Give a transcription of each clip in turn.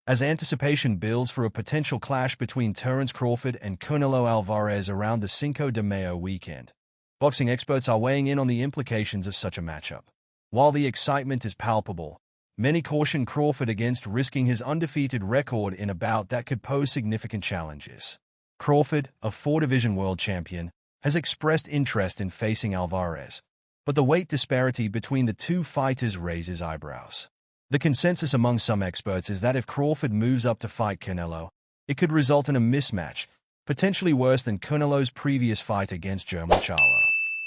As anticipation builds for a potential clash between Terence Crawford and Canelo Alvarez around the Cinco de Mayo weekend, boxing experts are weighing in on the implications of such a matchup. While the excitement is palpable, many caution Crawford against risking his undefeated record in a bout that could pose significant challenges. Crawford, a four-division world champion, has expressed interest in facing Alvarez, but the weight disparity between the two fighters raises eyebrows. The consensus among some experts is that if Crawford moves up to fight Canelo, it could result in a mismatch, potentially worse than Canelo's previous fight against German Charlo.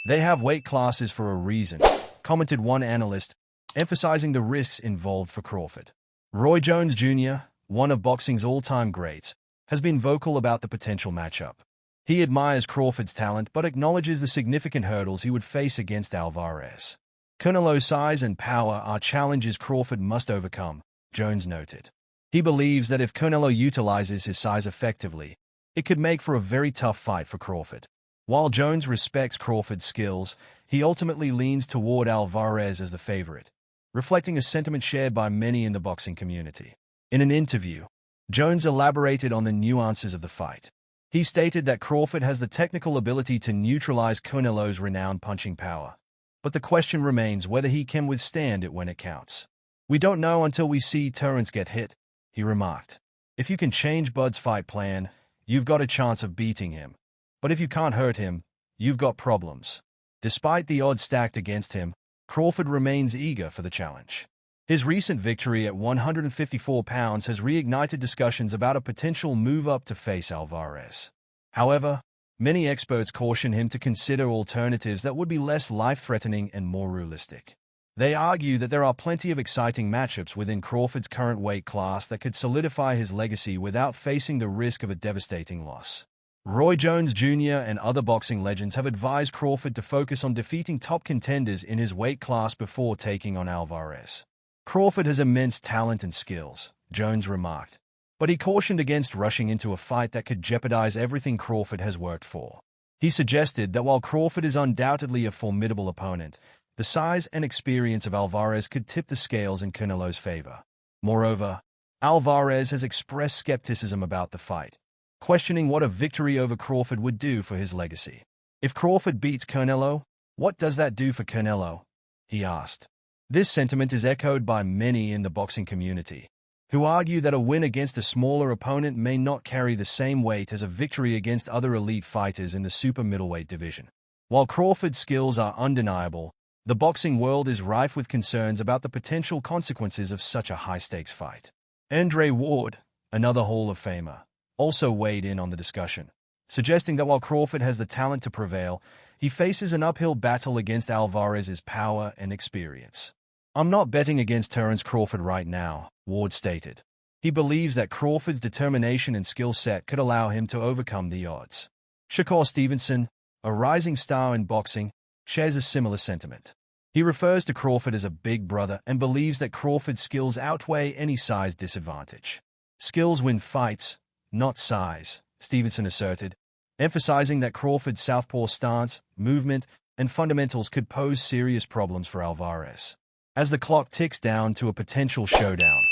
They have weight classes for a reason, commented one analyst, emphasizing the risks involved for Crawford. Roy Jones Jr., one of boxing's all-time greats, has been vocal about the potential matchup. He admires Crawford's talent but acknowledges the significant hurdles he would face against Alvarez. Canelo's size and power are challenges Crawford must overcome, Jones noted. He believes that if Canelo utilizes his size effectively, it could make for a very tough fight for Crawford. While Jones respects Crawford's skills, he ultimately leans toward Alvarez as the favorite, reflecting a sentiment shared by many in the boxing community. In an interview, Jones elaborated on the nuances of the fight. He stated that Crawford has the technical ability to neutralize Canelo's renowned punching power, but the question remains whether he can withstand it when it counts. "We don't know until we see Terence get hit," he remarked. "If you can change Bud's fight plan, you've got a chance of beating him. But if you can't hurt him, you've got problems." Despite the odds stacked against him, Crawford remains eager for the challenge. His recent victory at 154 pounds has reignited discussions about a potential move up to face Alvarez. However, many experts caution him to consider alternatives that would be less life-threatening and more realistic. They argue that there are plenty of exciting matchups within Crawford's current weight class that could solidify his legacy without facing the risk of a devastating loss. Roy Jones Jr. and other boxing legends have advised Crawford to focus on defeating top contenders in his weight class before taking on Alvarez. "Crawford has immense talent and skills," Jones remarked, but he cautioned against rushing into a fight that could jeopardize everything Crawford has worked for. He suggested that while Crawford is undoubtedly a formidable opponent, the size and experience of Alvarez could tip the scales in Canelo's favor. Moreover, Alvarez has expressed skepticism about the fight, questioning what a victory over Crawford would do for his legacy. "If Crawford beats Canelo, what does that do for Canelo?" he asked. This sentiment is echoed by many in the boxing community, who argue that a win against a smaller opponent may not carry the same weight as a victory against other elite fighters in the super middleweight division. While Crawford's skills are undeniable, the boxing world is rife with concerns about the potential consequences of such a high-stakes fight. Andre Ward, another Hall of Famer, also weighed in on the discussion, suggesting that while Crawford has the talent to prevail, he faces an uphill battle against Alvarez's power and experience. "I'm not betting against Terence Crawford right now," Ward stated. He believes that Crawford's determination and skill set could allow him to overcome the odds. Shakur Stevenson, a rising star in boxing, shares a similar sentiment. He refers to Crawford as a big brother and believes that Crawford's skills outweigh any size disadvantage. "Skills win fights, not size," Stevenson asserted, emphasizing that Crawford's southpaw stance, movement, and fundamentals could pose serious problems for Alvarez. As the clock ticks down to a potential showdown,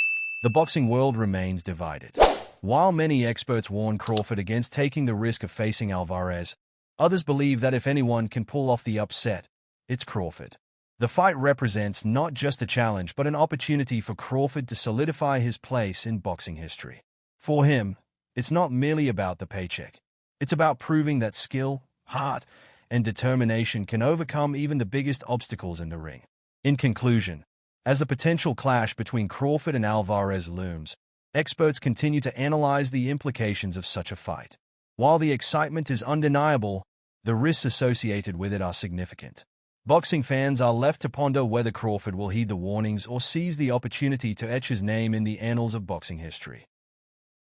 the boxing world remains divided. While many experts warn Crawford against taking the risk of facing Alvarez, others believe that if anyone can pull off the upset, it's Crawford. The fight represents not just a challenge but an opportunity for Crawford to solidify his place in boxing history. For him, it's not merely about the paycheck. It's about proving that skill, heart, and determination can overcome even the biggest obstacles in the ring. In conclusion, as the potential clash between Crawford and Alvarez looms, experts continue to analyze the implications of such a fight. While the excitement is undeniable, the risks associated with it are significant. Boxing fans are left to ponder whether Crawford will heed the warnings or seize the opportunity to etch his name in the annals of boxing history.